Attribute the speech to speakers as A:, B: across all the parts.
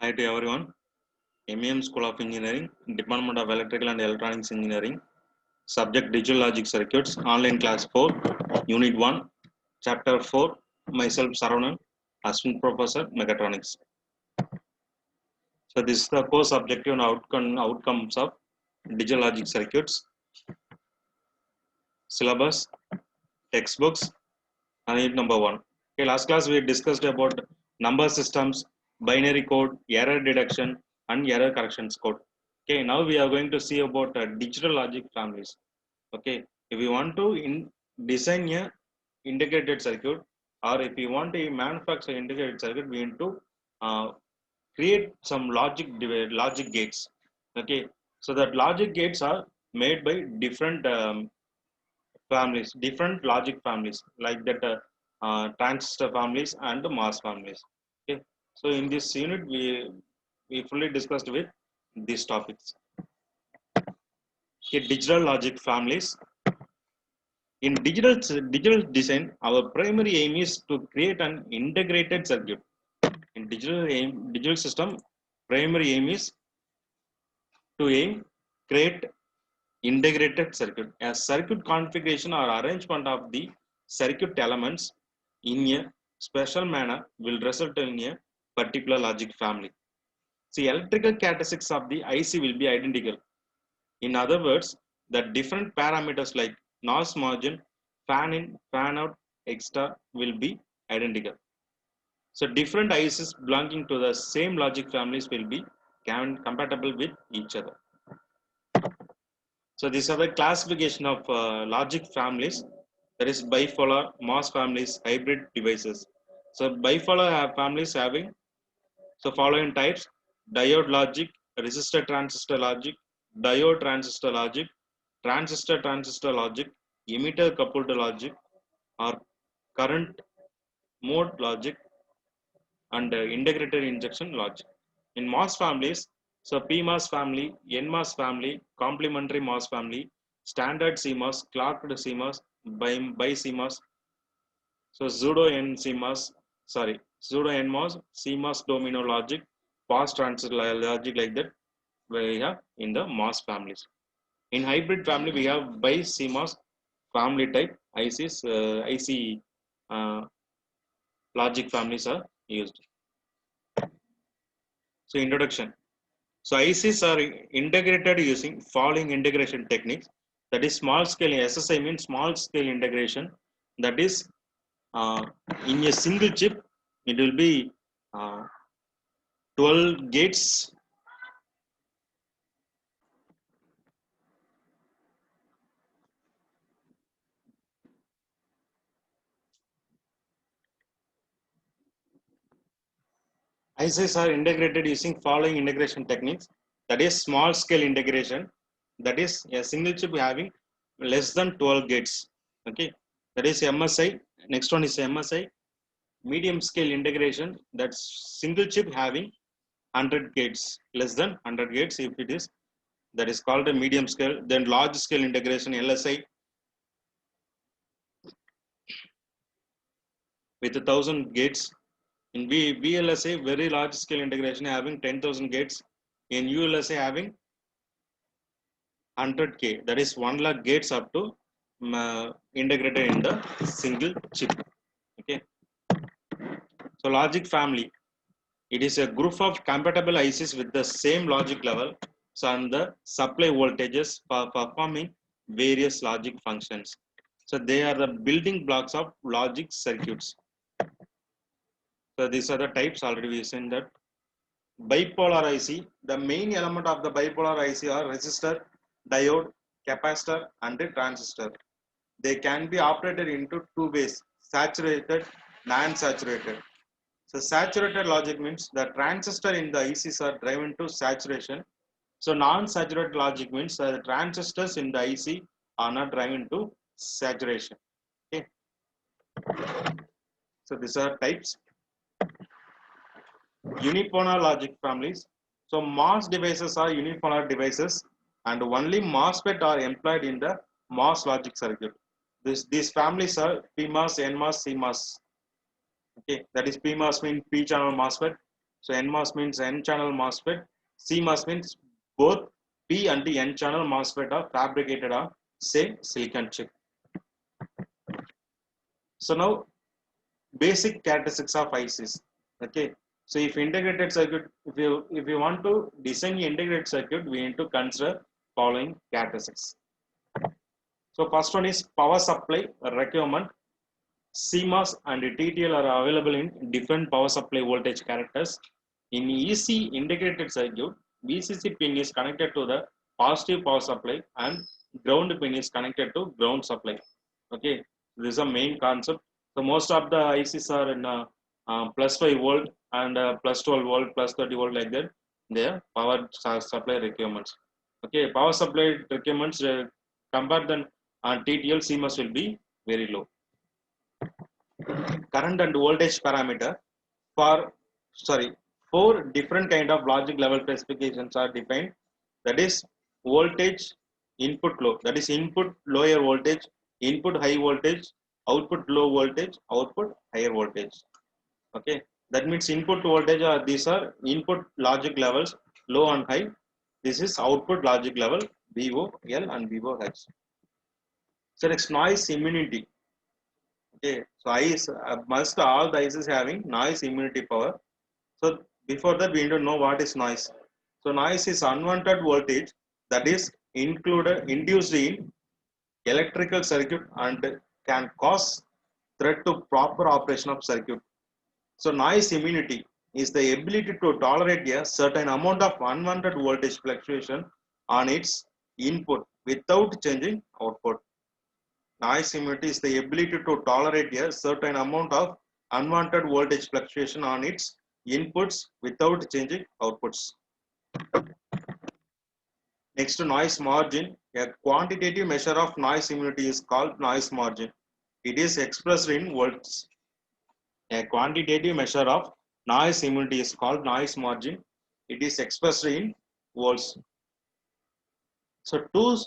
A: Hi to everyone. MEM School of Engineering, Department of Electrical and Electronics Engineering, Subject Digital Logic Circuits, Online Class 4, Unit 1, Chapter 4, myself Saravanan, Assistant Professor, Mechatronics. So this is the course objective and outcomes of Digital Logic Circuits, syllabus, textbooks, and unit number 1. Okay, last class we discussed about number systems, binary code, error detection, and error corrections code. Okay, now we are going to see about digital logic families. Okay, if you want to design a integrated circuit, or if you want to manufacture integrated circuit, we need to uh, create some logic gates. Okay, so that logic gates are made by different families, different logic families like that transistor families and the MOS families. Okay, so in this unit we fully discussed with these topics. Okay, digital logic families. In digital design, our primary aim is to create an integrated circuit. In digital system, primary aim is to create integrated circuit. A circuit configuration or arrangement of the circuit elements in a special manner will result in a particular logic family. See, electrical characteristics of the IC will be identical. In other words, the different parameters like noise margin, fan in, fan out, extra will be identical. So different ICs belonging to the same logic families will be compatible with each other. So these are the classification of logic families. That is bipolar, MOS families, hybrid devices. So bipolar families having so following types: diode logic, resistor transistor logic, diode transistor logic, emitter coupled logic, or current mode logic, and integrated injection logic. In MOS families, so PMOS family, NMOS family, complementary MOS family, standard CMOS, clocked CMOS, by CMOS, so pseudo NMOS, CMOS domino logic, past transistor logic like that we have in the MOS families. In hybrid family, we have by CMOS family type IC uh, logic families are used. So introduction. So ICs are integrated using following integration techniques. That is small scale. SSI means small scale integration. That is uh, in a single chip, it will be uh, 12 gates. ICs are integrated using following integration techniques. That is small scale integration. That is a single chip having less than 12 gates. Okay, that is MSI. Next one is MSI. Medium scale integration. That's single chip having 100 gates, less than 100 gates. If it is, that is called a medium scale. Then large scale integration LSI with 1,000 gates. In VLSA, very large scale integration having 10,000 gates. In ULSA having 100K, that is 1 lakh gates up to integrated in the single chip. Okay, so logic family, it is a group of compatible ICs with the same logic level, so and the supply voltages for performing various logic functions. So they are the building blocks of logic circuits. So these are the types, already we seen that. Bipolar IC, the main element of the bipolar IC are resistor, diode, capacitor, and the transistor. They can be operated into two ways: saturated, non-saturated. So saturated logic means the transistor in the ICs are driven to saturation. So non-saturated logic means the transistors in the IC are not driven to saturation. Okay. So these are types. Unipolar logic families. So MOS devices are unipolar devices, and only MOSFET are employed in the MOS logic circuit. These families are PMOS, NMOS, CMOS. Okay, that is PMOS means P channel MOSFET, So NMOS means N channel MOSFET. CMOS means both P and the N channel MOSFET are fabricated on same silicon chip. So now basic characteristics of ICs. Okay. So if integrated circuit, if you want to design the integrated circuit, we need to consider following characteristics. So first one is power supply requirement. CMOS and TTL are available in different power supply voltage characters. In EC integrated circuit, VCC pin is connected to the positive power supply and ground pin is connected to ground supply. Okay, this is a main concept. So most of the ICs are in plus 5 volt and plus 12 volt, plus 30 volt like that. Their power supply requirements. Okay, power supply requirements compared than TTL CMOS will be very low. Current and voltage parameter for four different kind of logic level specifications are defined. That is voltage input low, that is input lower voltage, input high voltage, output low voltage, output higher voltage. Okay, that means input voltage are these are input logic levels low and high. This is output logic level VOL and VOH. So next, noise immunity. Okay, so must all the ICs having noise immunity power. So before that, we need to know what is noise. So noise is unwanted voltage that is induced in electrical circuit and can cause threat to proper operation of circuit. So noise immunity is the ability to tolerate a certain amount of unwanted voltage fluctuation on its input without changing output. Noise immunity is the ability to tolerate a certain amount of unwanted voltage fluctuation on its inputs without changing outputs. Next to noise margin, a quantitative measure of noise immunity is called noise margin. It is expressed in volts. A quantitative measure of noise immunity is called noise margin. It is expressed in volts. So two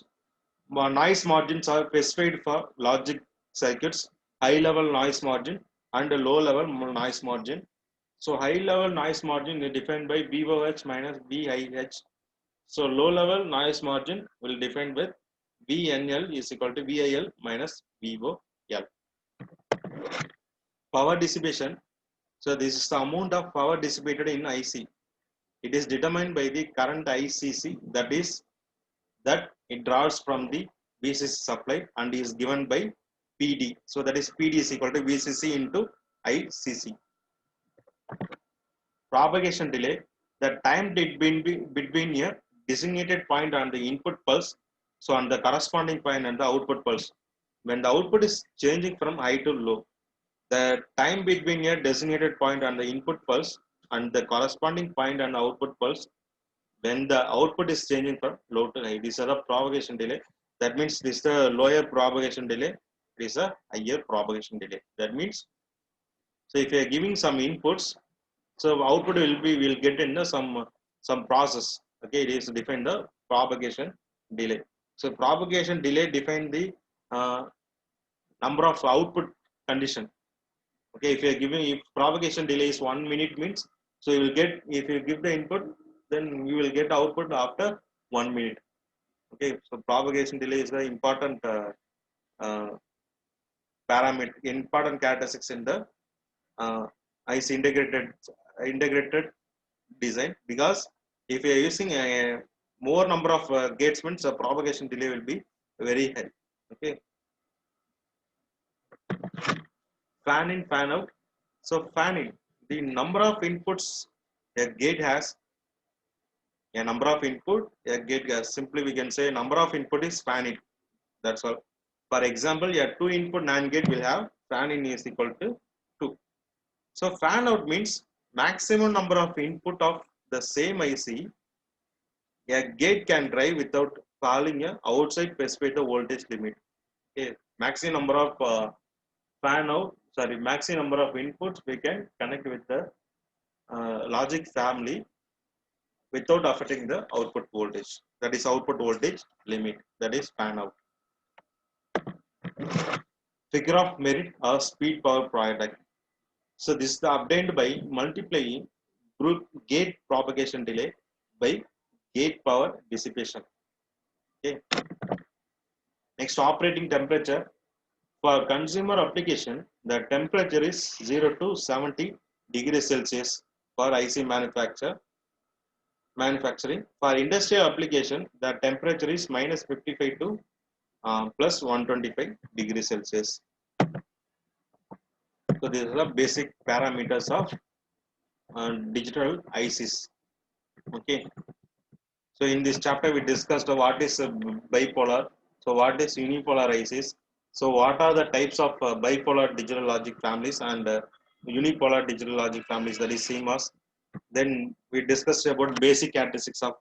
A: noise margins are specified for logic circuits: high level noise margin and a low level noise margin. So high level noise margin is defined by VOH minus VIH. So low level noise margin will define with VNL is equal to VIL minus VOL. Power dissipation. So this is the amount of power dissipated in IC. It is determined by the current ICC, that is that it draws from the VCC supply and is given by PD. So that is PD is equal to VCC into ICC. Propagation delay, the time between a designated point and the input pulse, so on the corresponding point and the output pulse. When the output is changing from high to low, the time between a designated point and the input pulse and the corresponding point and output pulse, when the output is changing from low to high, this is the propagation delay. That means this is the lower propagation delay, this is a higher propagation delay. That means, so if you are giving some inputs, so output will get in the some process. Okay, it is define the propagation delay. So propagation delay define the number of output condition. Okay, if you are giving, if propagation delay is 1 minute means, so you will get, if you give the input, then you will get output after 1 minute. Okay, so propagation delay is the important uh, parameter, important characteristics in the IC integrated design, because if you are using a more number of gates means the propagation delay will be very high. Okay, fan in, fan out. So fan in, the number of inputs a gate has, a number of input a gate has, simply we can say number of input is fan in. That's all. For example, a 2 input NAND gate will have fan in is equal to 2. So fan out means maximum number of input of the same IC a gate can drive without falling a outside specified voltage limit. Okay, maximum number of maximum number of inputs we can connect with the logic family without affecting the output voltage. That is output voltage limit. That is fan out. Figure of merit or speed power product. So this is obtained by multiplying gate propagation delay by gate power dissipation. Okay. Next, operating temperature. For consumer application, the temperature is 0 to 70 degrees Celsius for IC manufacturing. For industrial application, the temperature is minus 55 to plus 125 degrees Celsius. So these are the basic parameters of digital ICs. Okay. So in this chapter, we discussed what is bipolar. So what is unipolar ICs? So what are the types of bipolar digital logic families and unipolar digital logic families, that is CMOS. Then we discussed about basic characteristics of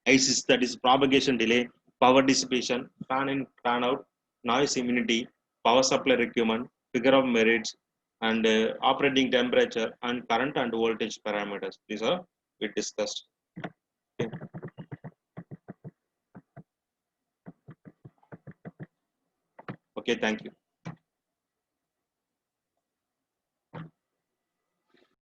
A: ICs, that is propagation delay, power dissipation, fan in, fan out, noise immunity, power supply requirement, figure of merits, and operating temperature and current and voltage parameters. These are we discussed. Okay. Okay, thank you.